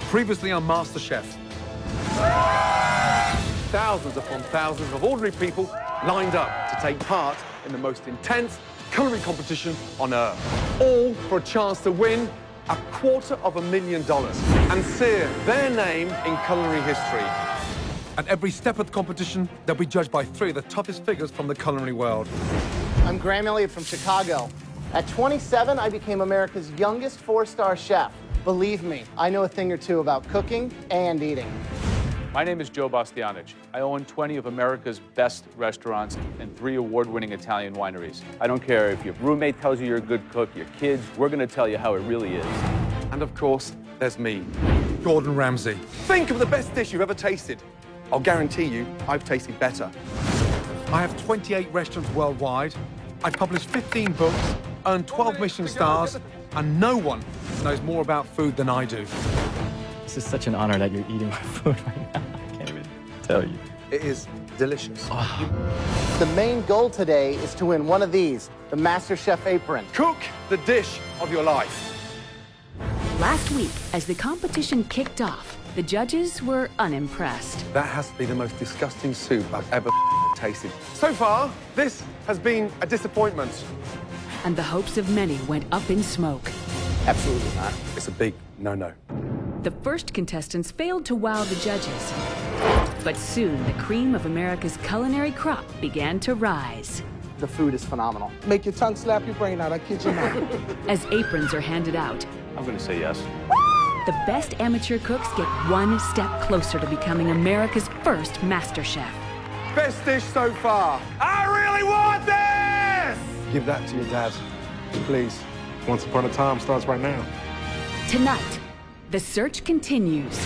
Previously on MasterChef. Thousands upon thousands of ordinary people lined up to take part in the most intense culinary competition on Earth. All for a chance to win $250,000 and sear their name in culinary history. At every step of the competition, they'll be judged by 3 of the toughest figures from the culinary world. I'm Graham Elliott from Chicago. At 27, I became America's youngest 4-star chef. Believe me, I know a thing or two about cooking and eating. My name is Joe Bastianich. I own 20 of America's best restaurants and 3 award-winning Italian wineries. I don't care if your roommate tells you you're a good cook, your kids, we're gonna tell you how it really is. And of course, there's me, Gordon Ramsay. Think of the best dish you've ever tasted. I'll guarantee you, I've tasted better. I have 28 restaurants worldwide. I published 15 books, earned 12 Michelin stars, and no one knows more about food than I do. This is such an honor that you're eating my food right now. I can't even tell you. It is delicious. Oh. The main goal today is to win one of these, the MasterChef apron. Cook the dish of your life. Last week, as the competition kicked off, the judges were unimpressed. That has to be the most disgusting soup I've ever tasted. So far, this has been a disappointment. And the hopes of many went up in smoke. Absolutely not. It's a big no-no. The first contestants failed to wow the judges. But soon, the cream of America's culinary crop began to rise. The food is phenomenal. Make your tongue slap your brain out, I kid you not. As aprons are handed out, I'm gonna say yes. the best amateur cooks get one step closer to becoming America's first MasterChef. Best dish so far. I really want this! Give that to your dad, please. Once Upon a Time starts right now. Tonight, the search continues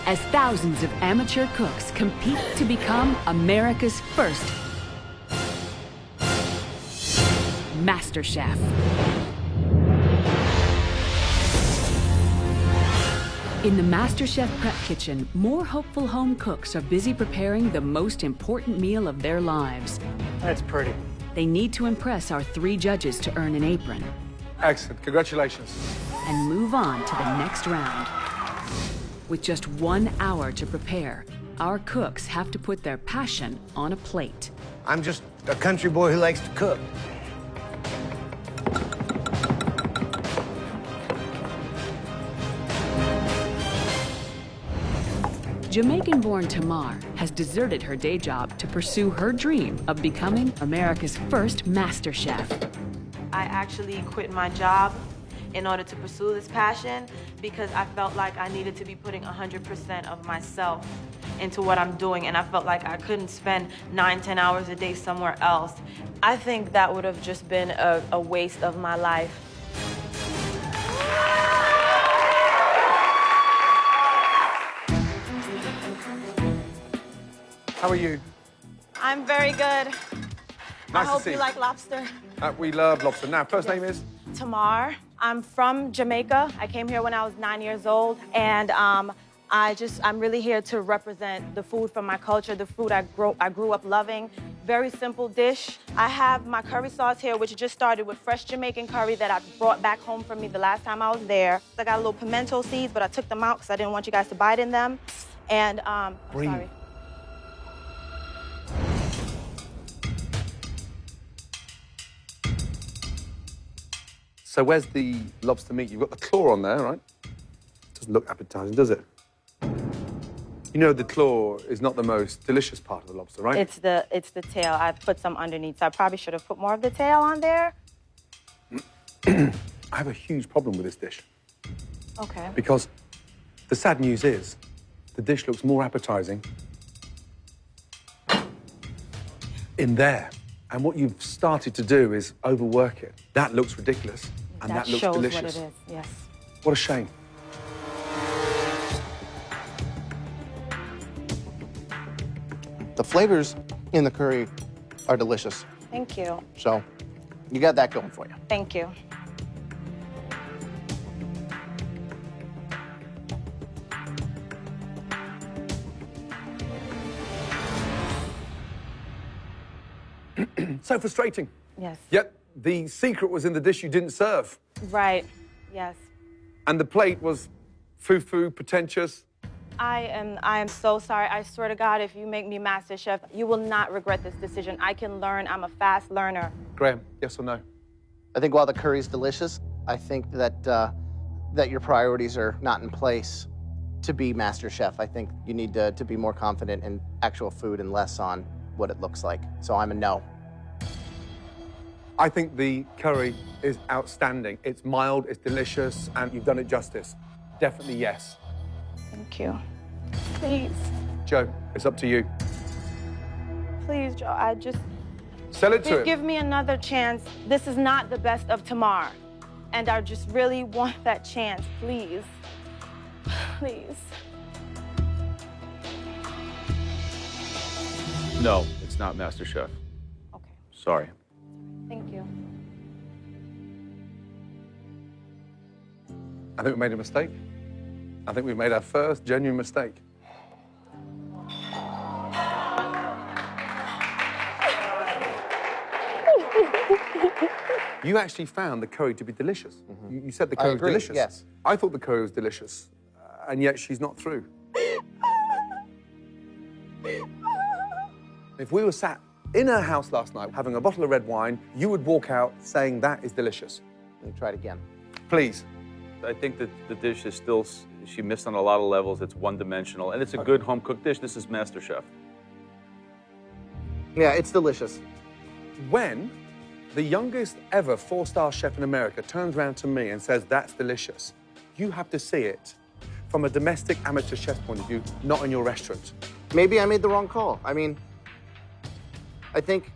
as thousands of amateur cooks compete to become America's first MasterChef. In the MasterChef prep kitchen, more hopeful home cooks are busy preparing the most important meal of their lives. That's pretty. They need to impress our 3 judges to earn an apron Excellent, congratulations. and move on to the next round. With just 1 hour to prepare, our cooks have to put their passion on a plate. I'm just a country boy who likes to cook. Jamaican-born Tamar has deserted her day job to pursue her dream of becoming America's first MasterChef. I actually quit my job in order to pursue this passion because I felt like I needed to be putting 100% of myself into what I'm doing, and I felt like I couldn't spend 9-10 hours a day somewhere else. I think that would have just been a waste of my life. How are you? I'm very good. I Nice to hope see you you. like lobster. We love lobster. Now, first name is? Tamar. I'm from Jamaica. I came here when I was 9 years old, and I'm really here to represent the food from my culture, the food I grew up loving. Very simple dish. I have my curry sauce here, which just started with fresh Jamaican curry that I brought back home for me the last time I was there. I got a little pimento seeds, but I took them out because I didn't want you guys to bite in them. And Green. sorry. So where's the lobster meat? You've got the claw on there, right? Doesn't look appetizing, does it? You know the claw is not the most delicious part of the lobster, right? It's the tail. I put some underneath, so I probably should have put more of the tail on there. I have a huge problem with this dish. Okay. Because the sad news is the dish looks more appetizing in there. And what you've started to do is overwork it. That looks ridiculous, and that looks shows delicious. what it is, yes. What a shame. The flavors in the curry are delicious. Thank you. So you got that going for you. Thank you. So frustrating. Yes. Yet the secret was in the dish you didn't serve. Right. Yes. And the plate was Foo-foo, pretentious. I am so sorry. I swear to God, if you make me Master Chef, you will not regret this decision. I can learn. I'm a fast learner. Graham, yes or no? I think while the curry's delicious, I think that that your priorities are not in place to be Master Chef. I think you need to be more confident in actual food and less on what it looks like. So I'm a no. I think the curry is outstanding. It's mild, it's delicious, and you've done it justice. Definitely yes. Thank you. Please, Joe, it's up to you. please, Joe, I just... Sell it to him. Give me another chance. This is not the best of tomorrow. And I just really want that chance, please. Please. No, it's not MasterChef. Okay, Sorry. thank you. I think we made a mistake. I think we made our first genuine mistake. You actually found the curry to be delicious. You said the curry was agree, delicious. yes. I thought the curry was delicious, and yet she's not through. If we were sat in her house last night having a bottle of red wine, you would walk out saying that is delicious. Let me try it again. Please. I think that the dish is still, she missed on a lot of levels. It's one-dimensional, and it's a good home-cooked dish. This is MasterChef. Yeah, it's delicious. When the youngest ever four-star chef in America turns around to me and says, that's delicious, you have to see it from a domestic amateur chef's point of view, not in your restaurant. Maybe I made the wrong call. I mean, I think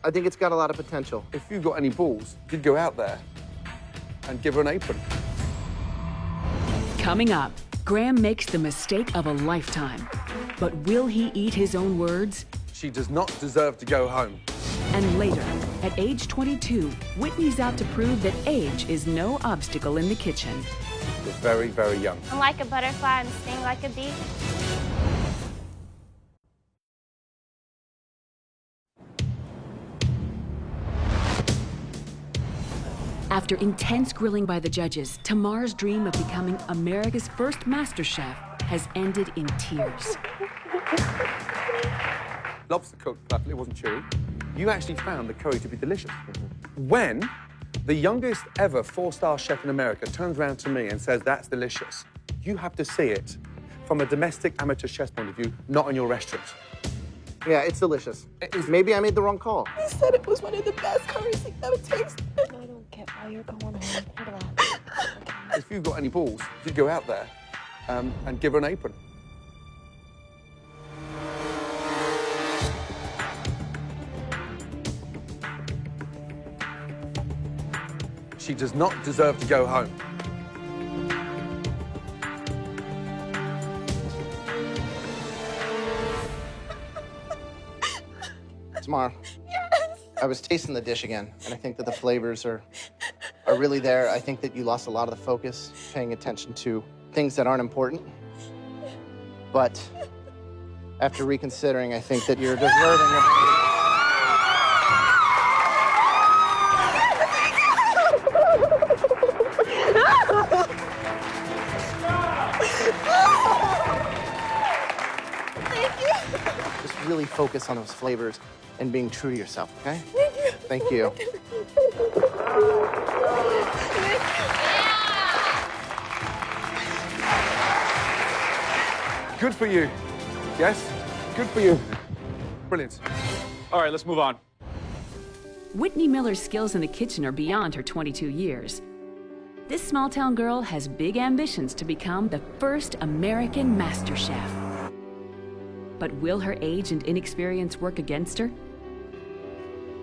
it's got a lot of potential. If you've got any balls, you'd go out there and give her an apron. Coming up, Graham makes the mistake of a lifetime. But will he eat his own words? She does not deserve to go home. And later, at age 22, Whitney's out to prove that age is no obstacle in the kitchen. You're very, very young. I'm like a butterfly and sting like a bee. After intense grilling by the judges, Tamar's dream of becoming America's first MasterChef has ended in tears. Lobster cooked perfectly, it wasn't chewy. You actually found the curry to be delicious. When the youngest ever four-star chef in America turns around to me and says, that's delicious, you have to see it from a domestic amateur chef's point of view, not in your restaurant. Yeah, it's delicious. Maybe I made the wrong call. He said it was one of the best curries he ever tasted. I don't get why you're going home. If you've got any balls, you'd go out there and give her an apron. She does not deserve to go home. Tamar, I was tasting the dish again, and I think that the flavors are really there. I think that you lost a lot of the focus, paying attention to things that aren't important. But after reconsidering, I think that you're deserving of... Just really focus on those flavors and being true to yourself, okay? Thank you. Thank you. Good for you. Yes? Good for you. Brilliant. All right, let's move on. Whitney Miller's skills in the kitchen are beyond her 22 years. This small-town girl has big ambitions to become the first American MasterChef. But will her age and inexperience work against her?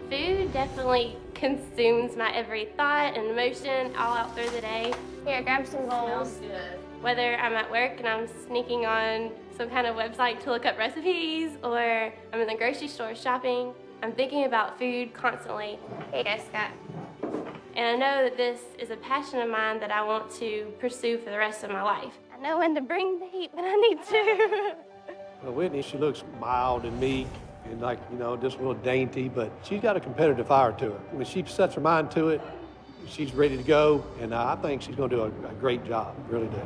Food definitely consumes my every thought and emotion all out through the day. Here, grab some bowls. Whether I'm at work and I'm sneaking on some kind of website to look up recipes, or I'm in the grocery store shopping, I'm thinking about food constantly. Here you go, Scott. And I know that this is a passion of mine that I want to pursue for the rest of my life. I know when to bring the heat when I need to. Well, Whitney, she looks mild and meek and like, you know, just a little dainty, but she's got a competitive fire to her. When she sets her mind to it, she's ready to go, and I think she's going to do a great job, really do.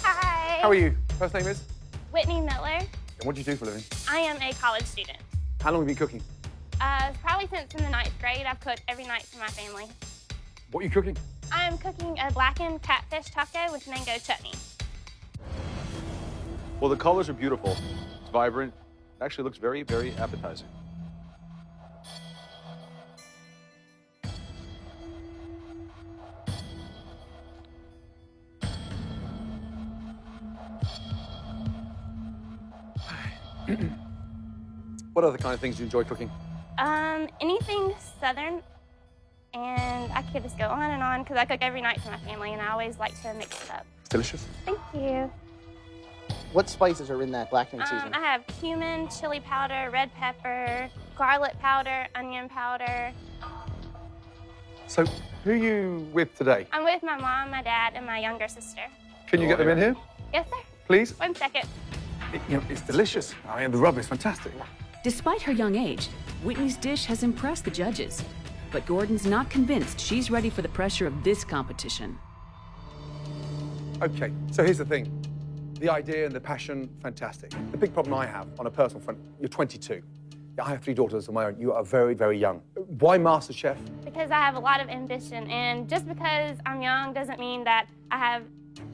Hi. How are you? First name is? Whitney Miller. And what do you do for a living? I am a college student. How long have you been cooking? Probably since in the 9th grade, I've cooked every night for my family. What are you cooking? I'm cooking a blackened catfish taco with mango chutney. Well, the colors are beautiful. It's vibrant. It actually looks very, very appetizing. What other kind of things do you enjoy cooking? Anything southern, and I could just go on because I cook every night for my family, and I always like to mix it up. It's delicious. Thank you. What spices are in that blackening seasoning? I have cumin, chili powder, red pepper, garlic powder, onion powder. So, who are you with today? I'm with my mom, my dad, and my younger sister. Can you get them in here, Yes, sir. please? 1 second. It's delicious. I mean, the rub is fantastic. Despite her young age, Whitney's dish has impressed the judges. But Gordon's not convinced she's ready for the pressure of this competition. Okay, so here's the thing. The idea and the passion, fantastic. The big problem I have on a personal front, you're 22. I have 3 daughters of my own. You are very, very young. Why MasterChef? Because I have a lot of ambition, and just because I'm young doesn't mean that I have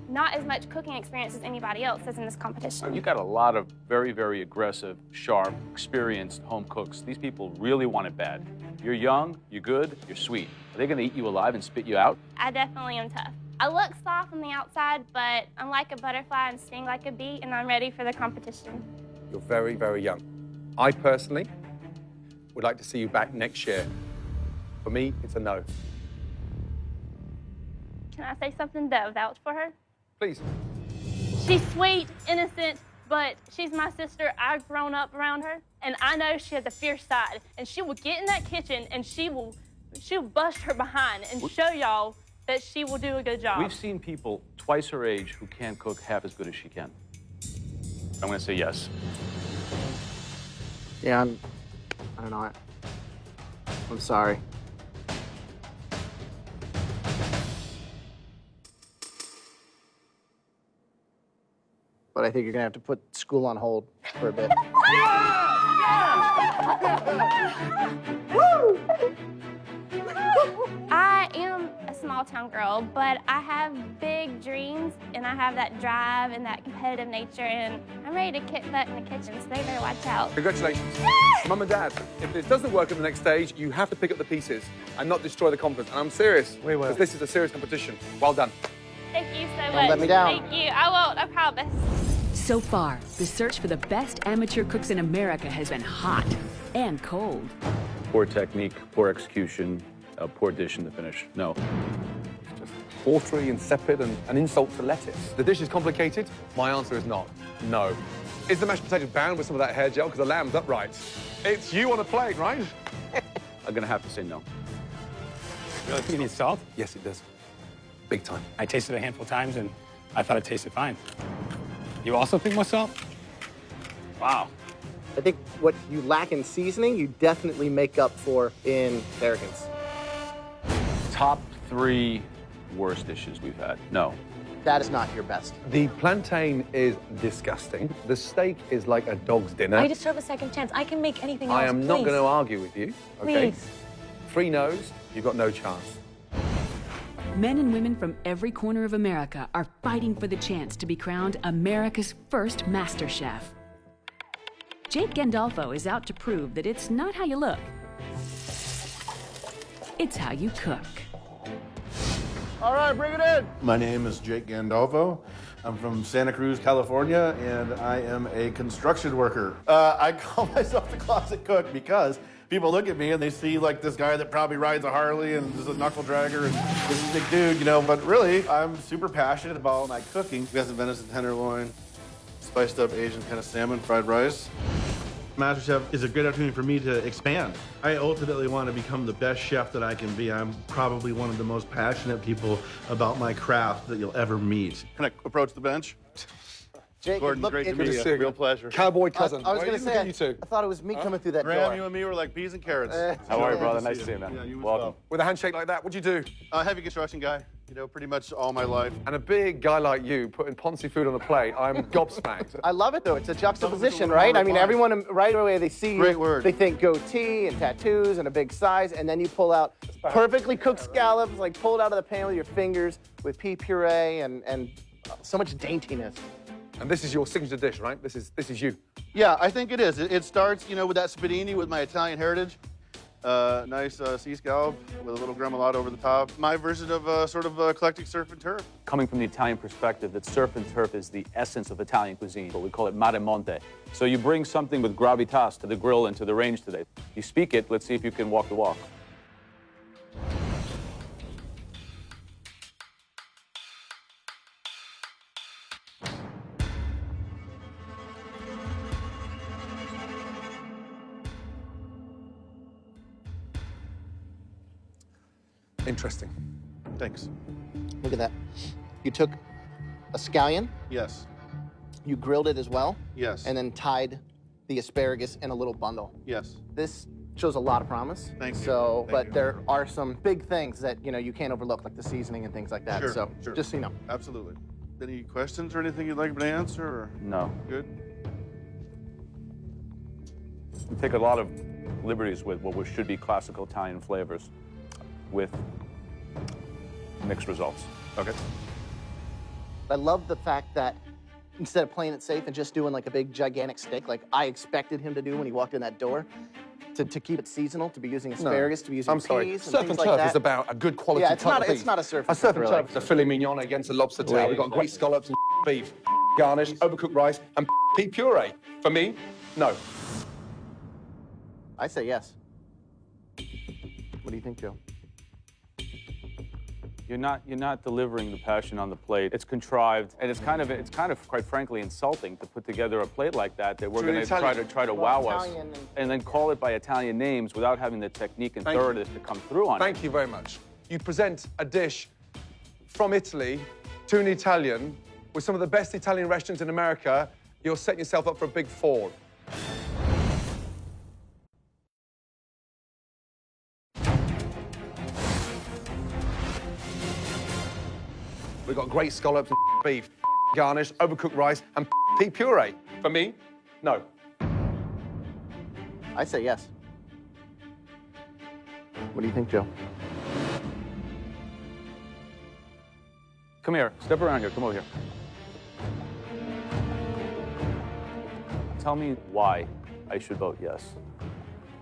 not as much cooking experience as anybody else that's in this competition. You got a lot of very, very aggressive, sharp, experienced home cooks. These people really want it bad. You're young, you're good, you're sweet. Are they gonna eat you alive and spit you out? I definitely am tough. I look soft on the outside, but I'm like a butterfly and sting like a bee, and I'm ready for the competition. You're very, very young. I personally would like to see you back next year. For me, it's a no. Can I say something to vouch for her? Please. She's sweet, innocent, but she's my sister. I've grown up around her, and I know she has a fierce side, and she will get in that kitchen and she'll bust her behind and show y'all that she will do a good job. We've seen people twice her age who can't cook half as good as she can. I'm gonna say yes. Yeah, I don't know. I'm sorry. But I think you're gonna have to put school on hold for a bit. I am a small town girl, but I have big dreams, and I have that drive and that competitive nature, and I'm ready to kick butt in the kitchen, so they better watch out. Congratulations. Mum and Dad, if this doesn't work at the next stage, you have to pick up the pieces and not destroy the confidence. And I'm serious, because this is a serious competition. Well done. Thank you so much. Don't let me down. Thank you. I won't, I promise. So far, the search for the best amateur cooks in America has been hot and cold. Poor technique, poor execution, a poor dish in the finish. No. It's just watery, insipid, and an insult to lettuce. The dish is complicated. My answer is not. No. Is the mashed potato bound with some of that hair gel? Because the lamb's upright. It's you on a plate, right? I'm gonna have to say no. Really think it needs salt? Yes, it does. Big time. I tasted it a handful of times, and I thought it tasted fine. You also think more salt? Wow. I think what you lack in seasoning, you definitely make up for in arrogance. Top 3 worst dishes we've had. No. That is not your best. The plantain is disgusting. The steak is like a dog's dinner. I deserve a second chance. I can make anything else, I am not going to argue with you, okay? Please. 3 no's, you've got no chance. Men and women from every corner of America are fighting for the chance to be crowned America's first MasterChef. Jake Gandolfo is out to prove that it's not how you look, it's how you cook. All right, bring it in. My name is Jake Gandolfo. I'm from Santa Cruz, California, and I am a construction worker. I call myself the closet cook because people look at me and they see like this guy that probably rides a Harley and is a knuckle dragger and this is a big dude, you know, but really I'm super passionate about my cooking. We got some venison tenderloin, spiced up Asian kind of salmon, fried rice. MasterChef is a great opportunity for me to expand. I ultimately want to become the best chef that I can be. I'm probably one of the most passionate people about my craft that you'll ever meet. Can I approach the bench? Jake, Gordon, look, great to it- meet Good to see you. you. Real pleasure. Cowboy cousin. I was Where going to are say, you two? I thought it was me coming through that Graham, door. you and me were like peas and carrots. How are you, Good brother? to Nice to see you, man. Yeah, you as Welcome. well. With a handshake like that, what'd you do? Heavy construction guy, you know, pretty much all my life. And a big guy like you putting Ponzi food on a plate, I'm gobsmacked. I love it, though. It's a juxtaposition, little right? more I mean, refined. everyone right away, they see Great you, word. they think goatee and tattoos and a big size, and then you pull out perfectly cooked scallops, like pulled out of the pan with your fingers with pea puree and so much daintiness. And this is your signature dish, right? This is you. Yeah, I think it is. It starts, you know, with that spadini with my Italian heritage. Nice sea scallop with a little gremolata over the top. My version of sort of eclectic surf and turf. Coming from the Italian perspective, that surf and turf is the essence of Italian cuisine, but we call it mare monte. So you bring something with gravitas to the grill and to the range today. You speak it, let's see if you can walk the walk. Interesting. Thanks. Look at that. You took a scallion, Yes. you grilled it as well, Yes. and then tied the asparagus in a little bundle. Yes. This shows a lot of promise. Thank you. So, Thank but you. there are some big things that you can't overlook, like the seasoning and things like that. Sure, So, sure. just so you know. Absolutely. Any questions or anything you'd like me to answer? Or? No. Good. We take a lot of liberties with what should be classical Italian flavors with mixed results. Okay. I love the fact that instead of playing it safe and just doing like a big gigantic steak, like I expected him to do when he walked in that door, to keep it seasonal, to be using asparagus, to be using I'm sorry. peas and Surf things and like turf that. is about a good quality Yeah, it's cut not- of beef. it's not a surf A and surf turf, and really. turf is a filet mignon against a lobster tail. We've got great scallops and beef, garnish, overcooked rice, and pea puree. For me, no. I say yes. What do you think, Joe? You're not delivering the passion on the plate. It's contrived, and it's kind of quite frankly insulting to put together a plate like that we're To an going to try to wow us, Italian and then call it by Italian names without having the technique and Thank you. thoroughness to come through on it. Thank you very much. You present a dish from Italy to an Italian with some of the best Italian restaurants in America. You're setting yourself up for a big fall. We've got great scallops and beef, garnish, overcooked rice, and pea puree. For me, no. I say yes. What do you think, Joe? Come here. Step around here. Come over here. Tell me why I should vote yes.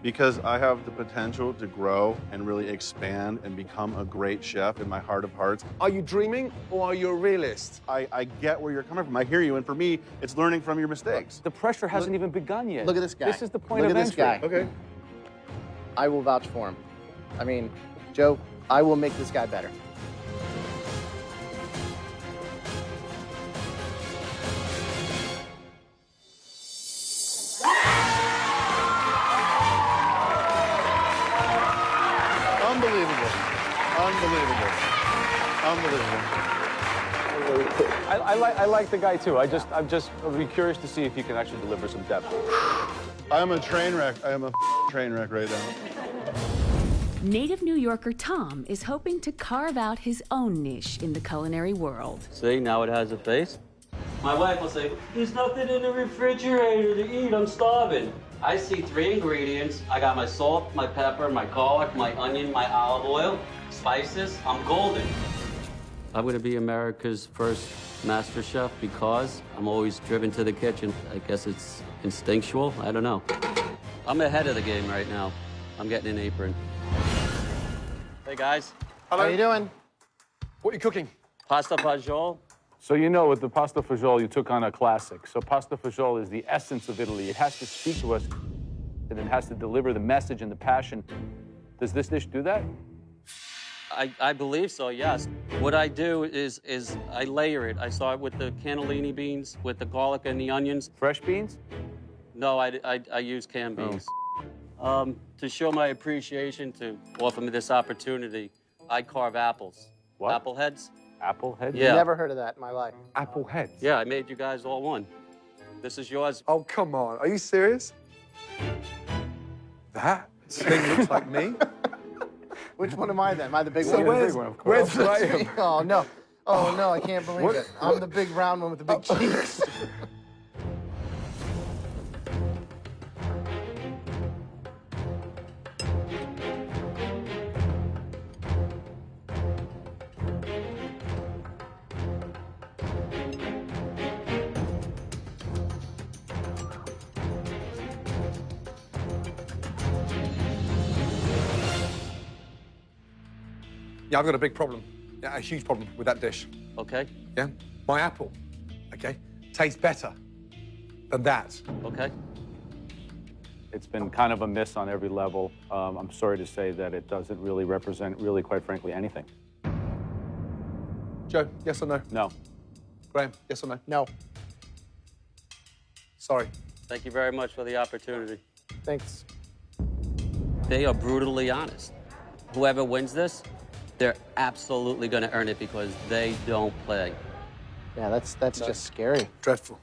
Because I have the potential to grow and really expand and become a great chef in my heart of hearts. Are you dreaming or are you a realist? I get where you're coming from. I hear you. And for me, it's learning from your mistakes. The pressure hasn't even begun yet. Look at this guy. This is the point Look of at this entry. guy. Okay. I will vouch for him. I mean, Joe, I will make this guy better. Unbelievable. Unbelievable. Unbelievable. I like the guy too. I'd be curious to see if he can actually deliver some depth. I'm a train wreck. I am a train wreck right now. Native New Yorker Tom is hoping to carve out his own niche in the culinary world. See, now it has a face. My wife will say, there's nothing in the refrigerator to eat, I'm starving. I see 3 ingredients. I got my salt, my pepper, my garlic, my onion, my olive oil, spices. I'm golden. I'm gonna be America's first master chef because I'm always driven to the kitchen. I guess it's instinctual, I don't know. I'm ahead of the game right now. I'm getting an apron. Hey guys. Hello. How you doing? What are you cooking? Pasta fagioli. So you know, with the pasta fagioli, you took on a classic. So pasta fagioli is the essence of Italy. It has to speak to us, and it has to deliver the message and the passion. Does this dish do that? I believe so, yes. What I do is I layer it. I start with the cannellini beans, with the garlic and the onions. Fresh beans? No, I use canned beans. To show my appreciation, to offer me this opportunity, I carve apples. What? Apple heads. Apple heads? Yeah. Never heard of that in my life. Apple heads? Yeah, I made you guys all one. This is yours. Oh, come on. Are you serious? That thing looks like me. Which one am I then? Am I the big So one? where's, where's That's Graham? me. Oh, no. Oh, no, I can't believe it. I'm the big round one with the big cheeks. Yeah, I've got a big problem. Yeah, a huge problem with that dish. Okay. Yeah? My apple, okay, tastes better than that. Okay. It's been kind of a miss on every level. I'm sorry to say that it doesn't really represent, really, quite frankly, anything. Joe, yes or no? No. Graham, yes or no? No. Sorry. Thank you very much for the opportunity. Thanks. They are brutally honest. Whoever wins this, they're absolutely going to earn it because they don't play. Yeah, that's just scary. Dreadful.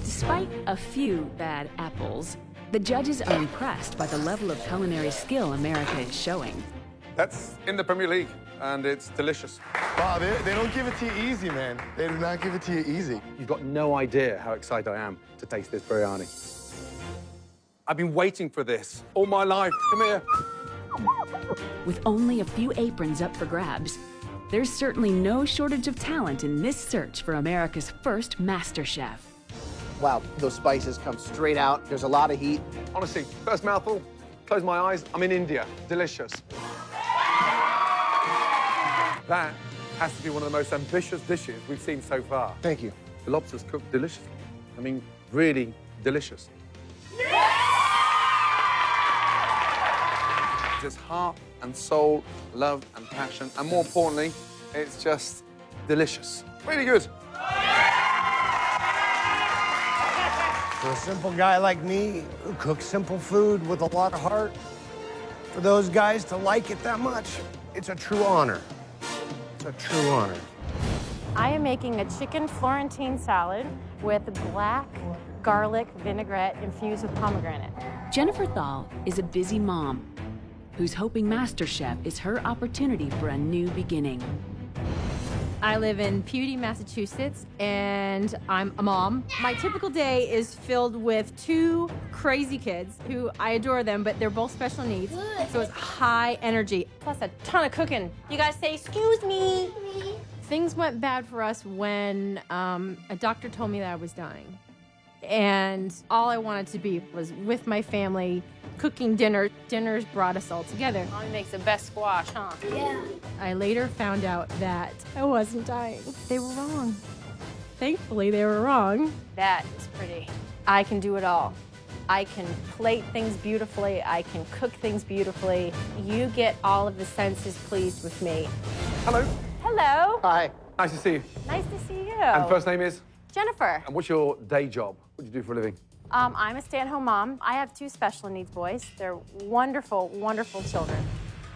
Despite a few bad apples, the judges are impressed by the level of culinary skill America is showing. That's in the Premier League, and it's delicious. Wow, they don't give it to you easy, man. They do not give it to you easy. You've got no idea how excited I am to taste this biryani. I've been waiting for this all my life. Come here. With only a few aprons up for grabs, there's certainly no shortage of talent in this search for America's first MasterChef. Wow, those spices come straight out. There's a lot of heat. Honestly, first mouthful, close my eyes, I'm in India. Delicious. That has to be one of the most ambitious dishes we've seen so far. Thank you. The lobster's cooked deliciously. I mean, really delicious. There's heart and soul, love and passion, and more importantly, it's just delicious. Really good. For a simple guy like me who cooks simple food with a lot of heart, for those guys to like it that much, it's a true honor. It's a true honor. I am making a chicken Florentine salad with black garlic vinaigrette infused with pomegranate. Jennifer Thal is a busy mom who's hoping MasterChef is her opportunity for a new beginning. I live in Pewdy, Massachusetts, and I'm a mom. My typical day is filled with two crazy kids who I adore them, but they're both special needs. So it's high energy, plus a ton of cooking. You guys say, excuse me. Things went bad for us when a doctor told me that I was dying. And all I wanted to be was with my family, cooking dinner. Dinners brought us all together. Mommy makes the best squash, huh? Yeah. I later found out that I wasn't dying. They were wrong. Thankfully, they were wrong. That is pretty. I can do it all. I can plate things beautifully. I can cook things beautifully. You get all of the senses pleased with me. Hello. Hello. Hi. Nice to see you. Nice to see you. And first name is? Jennifer. And what's your day job? What do you do for a living? I'm a stay-at-home mom. I have two special needs boys. They're wonderful, wonderful children.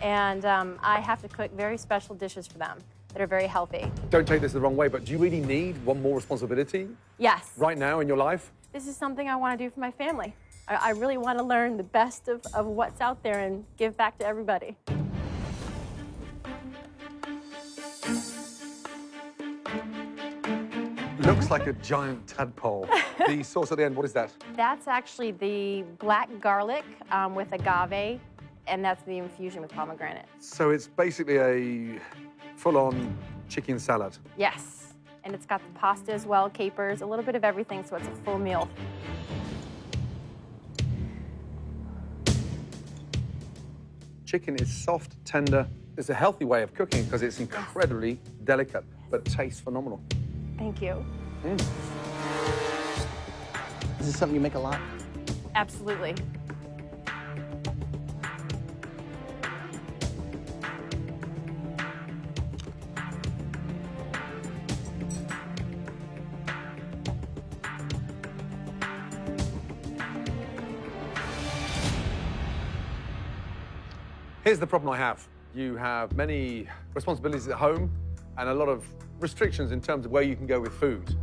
And I have to cook very special dishes for them that are very healthy. Don't take this the wrong way, but do you really need one more responsibility Yes. right now in your life? This is something I want to do for my family. I really want to learn the best of what's out there and give back to everybody. Looks like a giant tadpole. The sauce at the end, what is that? That's actually the black garlic with agave, and that's the infusion with pomegranate. So it's basically a full-on chicken salad. Yes, and it's got the pasta as well, capers, a little bit of everything, so it's a full meal. Chicken is soft, tender. It's a healthy way of cooking because it's incredibly delicate, but tastes phenomenal. Thank you. Is this something you make a lot? Absolutely. Here's the problem I have. You have many responsibilities at home, and a lot of restrictions in terms of where you can go with food.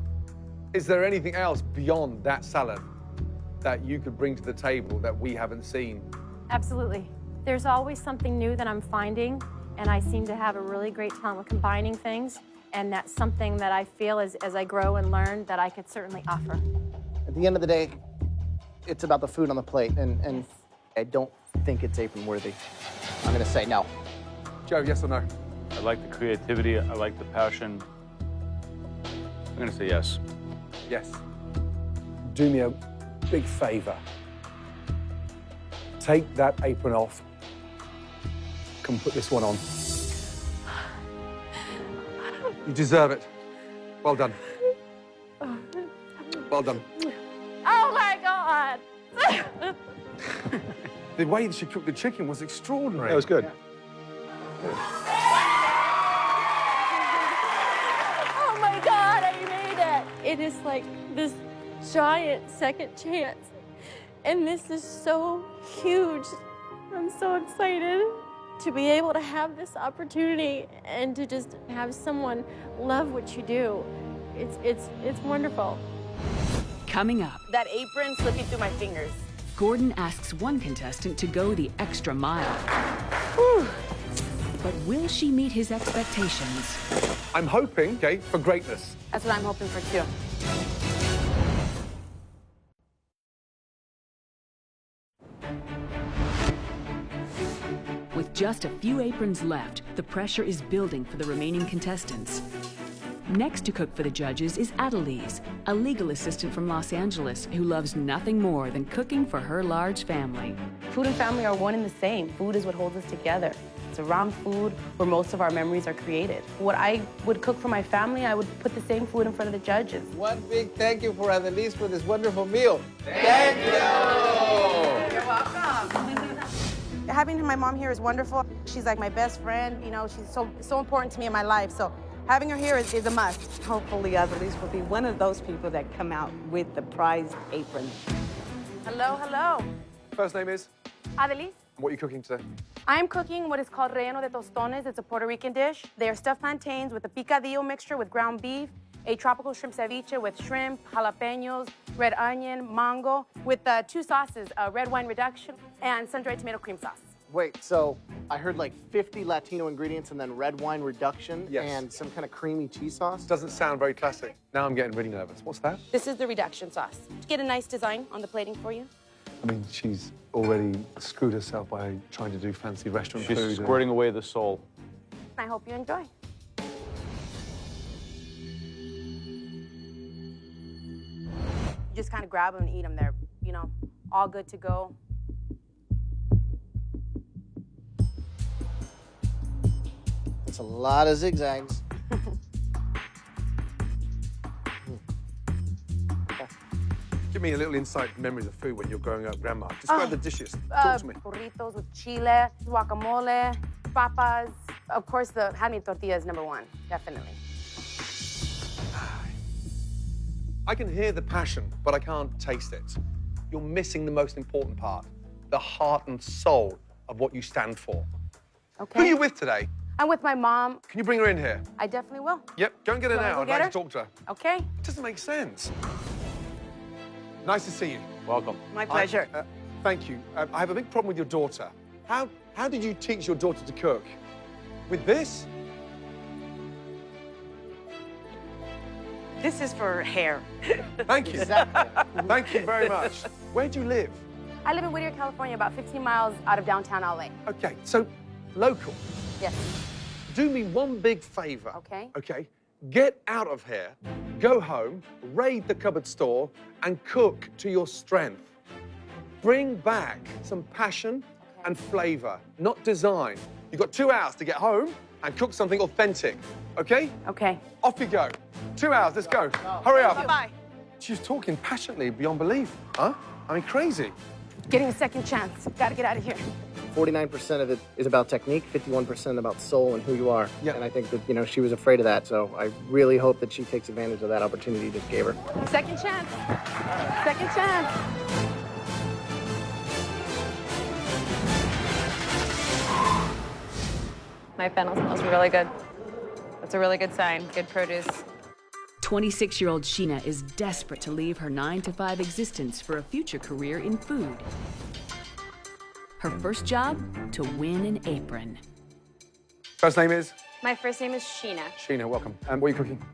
Is there anything else beyond that salad that you could bring to the table that we haven't seen? Absolutely. There's always something new that I'm finding, and I seem to have a really great talent with combining things, and that's something that I feel as I grow and learn that I could certainly offer. At the end of the day, it's about the food on the plate, and I don't think it's apron worthy. I'm gonna say no. Joe, yes or no? I like the creativity. I like the passion. I'm going to say yes. Yes. Do me a big favor. Take that apron off. Come put this one on. You deserve it. Well done. Well done. Oh my God! The way that she cooked the chicken was extraordinary. That was good. Oh my God, I made it! It is like this giant second chance. And this is so huge. I'm so excited to be able to have this opportunity and to just have someone love what you do. It's wonderful. Coming up, That apron slipping through my fingers. Gordon asks one contestant to go the extra mile. But will she meet his expectations? I'm hoping, okay, for greatness. That's what I'm hoping for too. With just a few aprons left, the pressure is building for the remaining contestants. Next to cook for the judges is Adelise, a legal assistant from Los Angeles who loves nothing more than cooking for her large family. Food and family are one and the same. Food is what holds us together. It's around food where most of our memories are created. What I would cook for my family, I would put the same food in front of the judges. One big thank you for Adelise for this wonderful meal. Thank you! You're welcome. Having my mom here is wonderful. She's like my best friend. You know, she's so important to me in my life. So having her here is a must. Hopefully, Adelise will be one of those people that come out with the prized apron. Hello, hello. First name is? Adelise. What are you cooking today? I'm cooking what is called relleno de tostones. It's a Puerto Rican dish. They are stuffed plantains with a picadillo mixture with ground beef, a tropical shrimp ceviche with shrimp, jalapenos, red onion, mango, with two sauces, a red wine reduction and sun-dried tomato cream sauce. Wait, so I heard like 50 Latino ingredients and then red wine reduction and some kind of creamy cheese sauce? Doesn't sound very classic. Now I'm getting really nervous. What's that? This is the reduction sauce. Get a nice design on the plating for you. I mean, she's already screwed herself by trying to do fancy restaurant food. She's squirting away the soul. I hope you enjoy. You just kind of grab them and eat them. They're, you know, all good to go. It's a lot of zigzags. Give me a little insight memories of food when you're growing up, Grandma. Describe the dishes. Talk to me. Burritos with chile, guacamole, papas. Of course, the handmade tortilla is number one, definitely. I can hear the passion, but I can't taste it. You're missing the most important part, the heart and soul of what you stand for. Okay. Who are you with today? I'm with my mom. Can you bring her in here? I definitely will. Yep, go and get her You wanna now. go I'd get like her? to talk to her. Okay. It doesn't make sense. Nice to see you. Welcome. My pleasure. Thank you. I have a big problem with your daughter. How did you teach your daughter to cook? With this? This is for hair. Thank you. Exactly. Thank you very much. Where do you live? I live in Whittier, California, about 15 miles out of downtown LA. Okay, so local. Yes. Do me one big favor. Okay. Okay. Get out of here, go home, raid the cupboard store, and cook to your strength. Bring back some passion and flavor, not design. You've got 2 hours to get home and cook something authentic, okay? Okay. Off you go. 2 hours, let's go. Hurry up. Bye-bye. She's talking passionately beyond belief, huh? I mean, crazy. Getting a second chance. Gotta get out of here. 49% of it is about technique, 51% about soul and who you are. Yeah. And I think that, you know, she was afraid of that, so I really hope that she takes advantage of that opportunity you just gave her. Second chance. Second chance. My fennel smells really good. That's a really good sign. Good produce. 26-year-old Sheena is desperate to leave her 9-to-5 existence for a future career in food. Her first job? To win an apron. First name is? My first name is Sheena. Sheena, welcome. What are you cooking?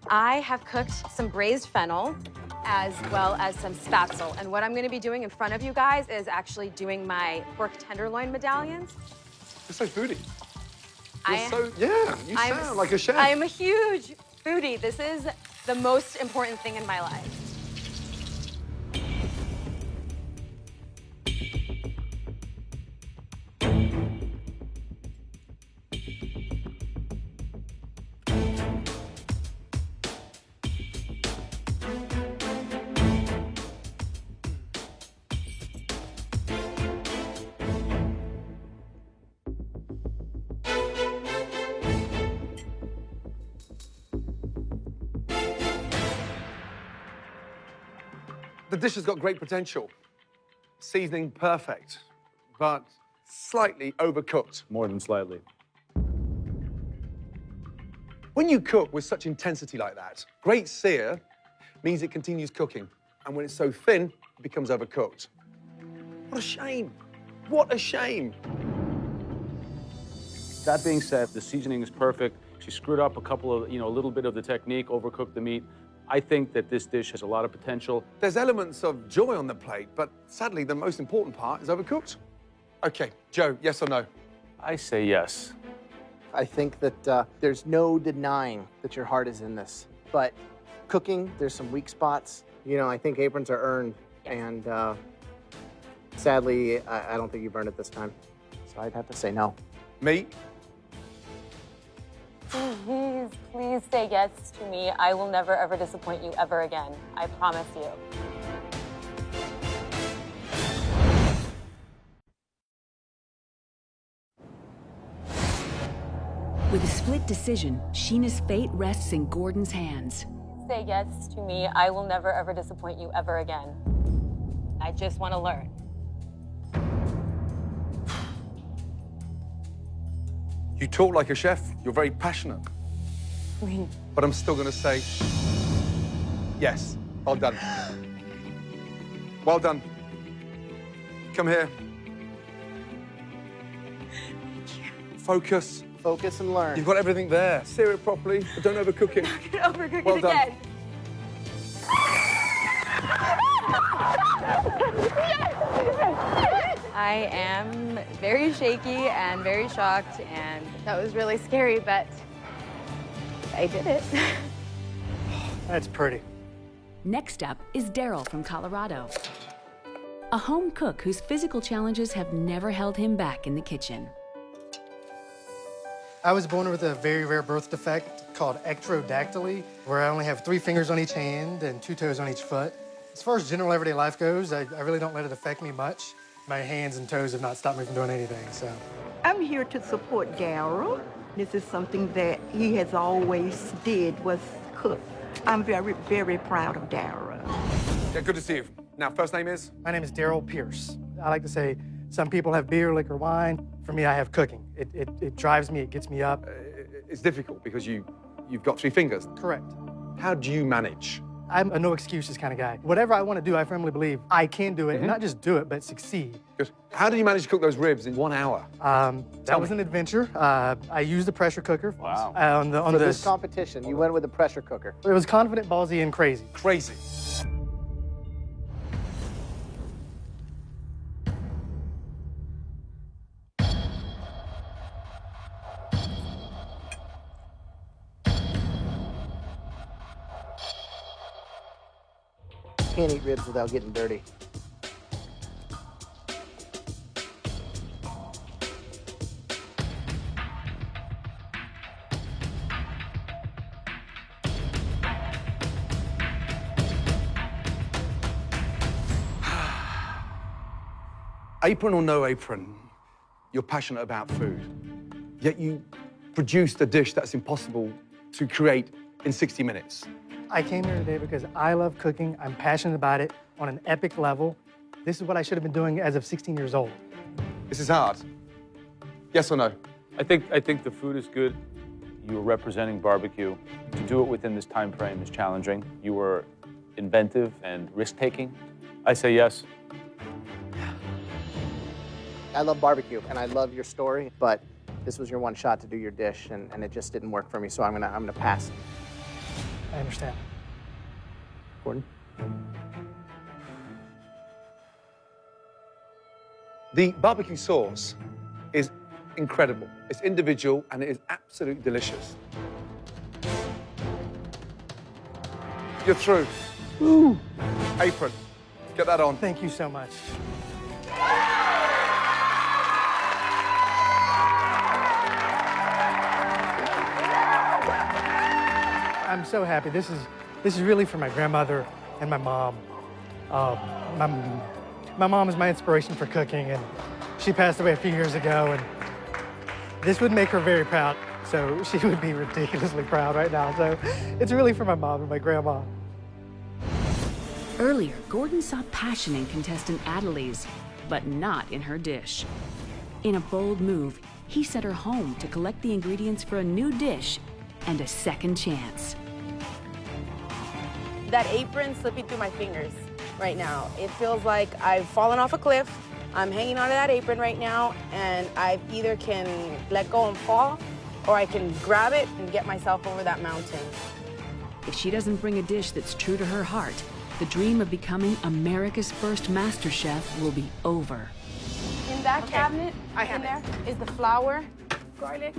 I have cooked some braised fennel as well as some spatzel. And what I'm gonna be doing in front of you guys is actually doing my pork tenderloin medallions. You're so foodie. You I'm sound like a chef. I am a huge foodie. This is the most important thing in my life. The dish has got great potential. Seasoning perfect, but slightly overcooked. More than slightly. When you cook with such intensity like that, great sear means it continues cooking. And when it's so thin, it becomes overcooked. What a shame. What a shame. That being said, the seasoning is perfect. She screwed up a little bit of the technique, overcooked the meat. I think that this dish has a lot of potential. There's elements of joy on the plate, but sadly, the most important part is overcooked. Okay, Joe, yes or no? I say yes. I think that there's no denying that your heart is in this. But cooking, there's some weak spots. You know, I think aprons are earned, and sadly, I don't think you've earned it this time. So I'd have to say no. Me? Please, please say yes to me. I will never, ever disappoint you ever again. I promise you. With a split decision, Sheena's fate rests in Gordon's hands. Say yes to me. I will never, ever disappoint you ever again. I just want to learn. You talk like a chef. You're very passionate. But I'm still going to say yes. Well done. Well done. Come here. Focus. Focus and learn. You've got everything there. Sear it properly, but don't overcook it. Overcook well it done. again. I am very shaky and very shocked, and that was really scary, but I did it. That's pretty. Next up is Daryl from Colorado. A home cook whose physical challenges have never held him back in the kitchen. I was born with a very rare birth defect called ectrodactyly, where I only have 3 fingers on each hand and 2 toes on each foot. As far as general everyday life goes, I really don't let it affect me much. My hands and toes have not stopped me from doing anything, so. I'm here to support Daryl. This is something that he has always did, was cook. I'm very, very proud of Daryl. Yeah, good to see you. Now, first name is? My name is Daryl Pierce. I like to say some people have beer, liquor, wine. For me, I have cooking. It drives me, it gets me up. It's difficult because you've got 3 fingers. Correct. How do you manage? I'm a no excuses kind of guy. Whatever I want to do, I firmly believe I can do it, and not just do it, but succeed. Good. How did you manage to cook those ribs in 1 hour? That was an adventure. I used a pressure cooker. Wow. For this competition, you went with a pressure cooker. It was confident, ballsy, and crazy. Crazy. Can't eat ribs without getting dirty. Apron or no apron, you're passionate about food. Yet you produced a dish that's impossible to create in 60 minutes. I came here today because I love cooking. I'm passionate about it on an epic level. This is what I should have been doing as of 16 years old. This is hard. Yes or no? I think the food is good. You were representing barbecue. To do it within this time frame is challenging. You were inventive and risk-taking. I say yes. I love barbecue and I love your story, but this was your one shot to do your dish and it just didn't work for me, so I'm gonna pass. I understand. Gordon? The barbecue sauce is incredible. It's individual and it is absolutely delicious. You're through. Ooh. Apron. Get that on. Thank you so much. I'm so happy. This is really for my grandmother and my mom. My mom is my inspiration for cooking, and she passed away a few years ago, and this would make her very proud. So she would be ridiculously proud right now. So it's really for my mom and my grandma. Earlier, Gordon saw passion in contestant Adelise, but not in her dish. In a bold move, he sent her home to collect the ingredients for a new dish and a second chance. That apron slipping through my fingers right now. It feels like I've fallen off a cliff. I'm hanging onto that apron right now, and I either can let go and fall, or I can grab it and get myself over that mountain. If she doesn't bring a dish that's true to her heart, the dream of becoming America's first MasterChef will be over. In that cabinet, in there, is the flour, garlic.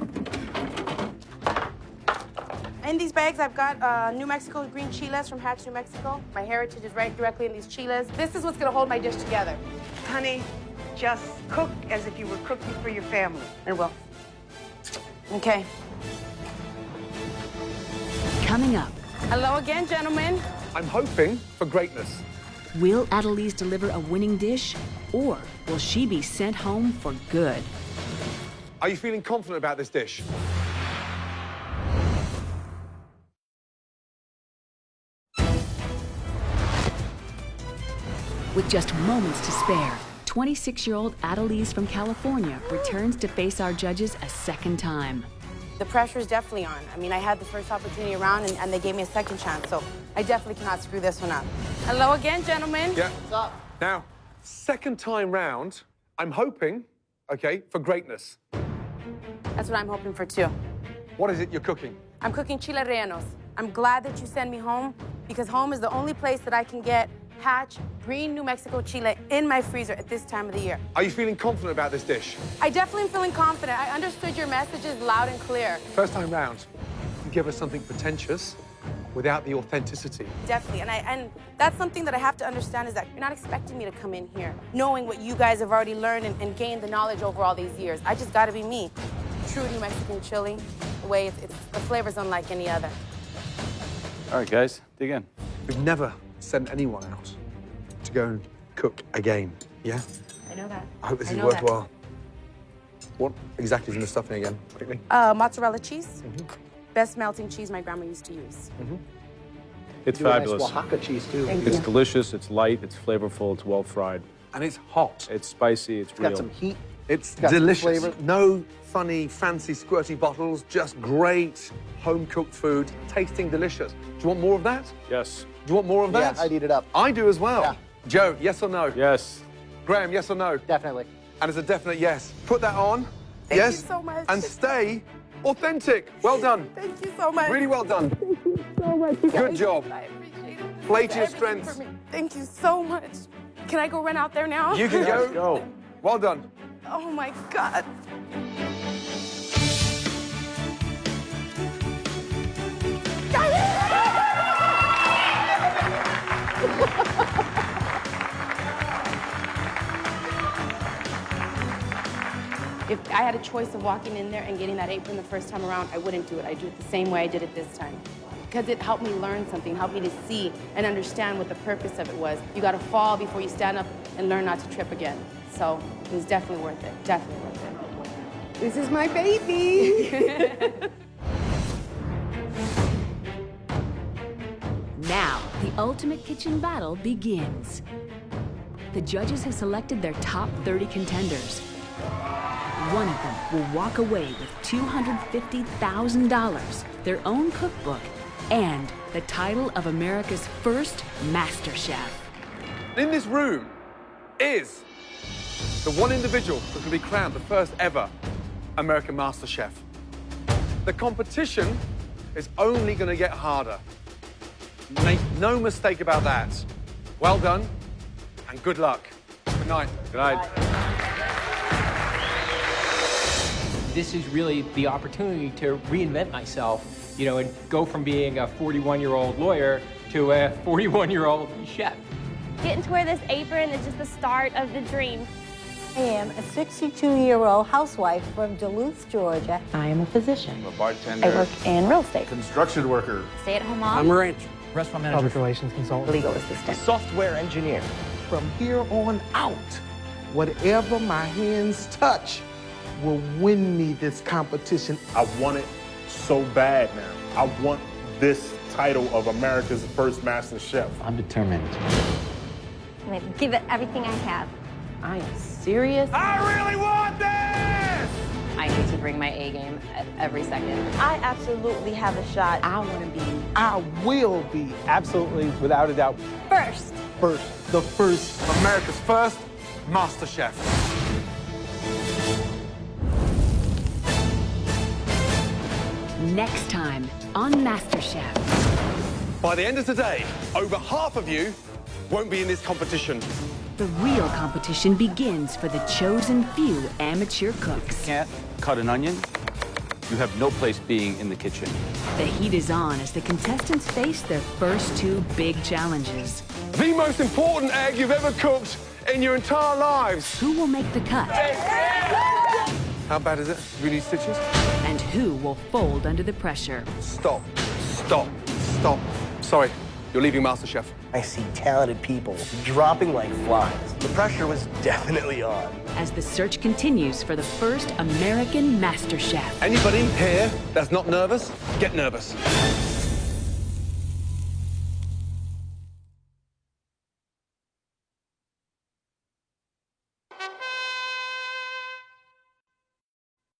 In these bags, I've got New Mexico green chiles from Hatch, New Mexico. My heritage is right directly in these chiles. This is what's gonna hold my dish together. Honey, just cook as if you were cooking for your family. I will. Okay. Coming up. Hello again, gentlemen. I'm hoping for greatness. Will Adelise deliver a winning dish, or will she be sent home for good? Are you feeling confident about this dish? With just moments to spare, 26-year-old Adelise from California returns to face our judges a second time. The pressure is definitely on. I mean, I had the first opportunity around, and they gave me a second chance, so I definitely cannot screw this one up. Hello again, gentlemen. Yeah. What's up? Now, second time round, I'm hoping, okay, for greatness. That's what I'm hoping for, too. What is it you're cooking? I'm cooking chile rellenos. I'm glad that you send me home, because home is the only place that I can get Hatch green New Mexico chile in my freezer at this time of the year. Are you feeling confident about this dish? I definitely am feeling confident. I understood your messages loud and clear. First time round, you give us something pretentious without the authenticity. Definitely, and that's something that I have to understand is that you're not expecting me to come in here knowing what you guys have already learned and gained the knowledge over all these years. I just gotta be me. True New Mexican chili, the way the flavor's unlike any other. All right, guys, dig in. We've never sent anyone out to go and cook again, yeah? I know that. I hope this is worthwhile. What exactly is in the stuffing again, quickly? Mozzarella cheese. Best melting cheese my grandma used to use. It's You do a fabulous. Nice Oaxaca cheese, too. It's delicious, it's light, it's flavorful, it's well fried. And it's hot. It's spicy, it's real. Got some heat. It's got some delicious. flavor. No funny, fancy, squirty bottles, just great home-cooked food, tasting delicious. Do you want more of that? Yes. Do you want more of that? Yeah, I'd eat it up. I do as well. Yeah. Joe, yes or no? Yes. Graham, yes or no? Definitely. And it's a definite yes. Put that on. Thank yes. you so much. And stay authentic. Well done. Thank you so much. Really well done. Thank you so much. Good job. I appreciate it. Play to your Everything strengths. for me. Thank you so much. Can I go run out there now? You can go. Let's go. Well done. Oh my God. If I had a choice of walking in there and getting that apron the first time around, I wouldn't do it. I'd do it the same way I did it this time. Because it helped me learn something, helped me to see and understand what the purpose of it was. You gotta fall before you stand up and learn not to trip again. So it was definitely worth it, definitely worth it. This is my baby. Now, the ultimate kitchen battle begins. The judges have selected their top 30 contenders. one of them will walk away with $250,000, their own cookbook, and the title of America's first MasterChef. In this room is the one individual who can be crowned the first ever American MasterChef. The competition is only going to get harder. Make no mistake about that. Well done, and good luck. Good night. Good night. This is really the opportunity to reinvent myself, you know, and go from being a 41-year-old lawyer to a 41-year-old chef. Getting to wear this apron is just the start of the dream. I am a 62-year-old housewife from Duluth, Georgia. I am a physician. I'm a bartender. I work in real estate. Construction worker. Stay-at-home mom. I'm a rancher. Restaurant manager. Public relations consultant. Legal assistant. Software engineer. From here on out, whatever my hands touch will win me this competition. I want it so bad now. I want this title of America's first Master Chef. I'm determined. I'm gonna give it everything I have. I am serious. I really want this! I need to bring my A game at every second. I absolutely have a shot. I want to be I will be Absolutely, without a doubt. First. the first. America's first MasterChef. Next time on MasterChef. By the end of today, over half of you won't be in this competition. The real competition begins for the chosen few amateur cooks. Can't cut an onion. You have no place being in the kitchen. The heat is on as the contestants face their first two big challenges. The most important egg you've ever cooked in your entire lives. Who will make the cut? How bad is it? Do we need stitches? And who will fold under the pressure? Stop. Stop. Stop. Sorry, you're leaving MasterChef. I see talented people dropping like flies. The pressure was definitely on. As the search continues for the first American MasterChef. Anybody here that's not nervous, get nervous.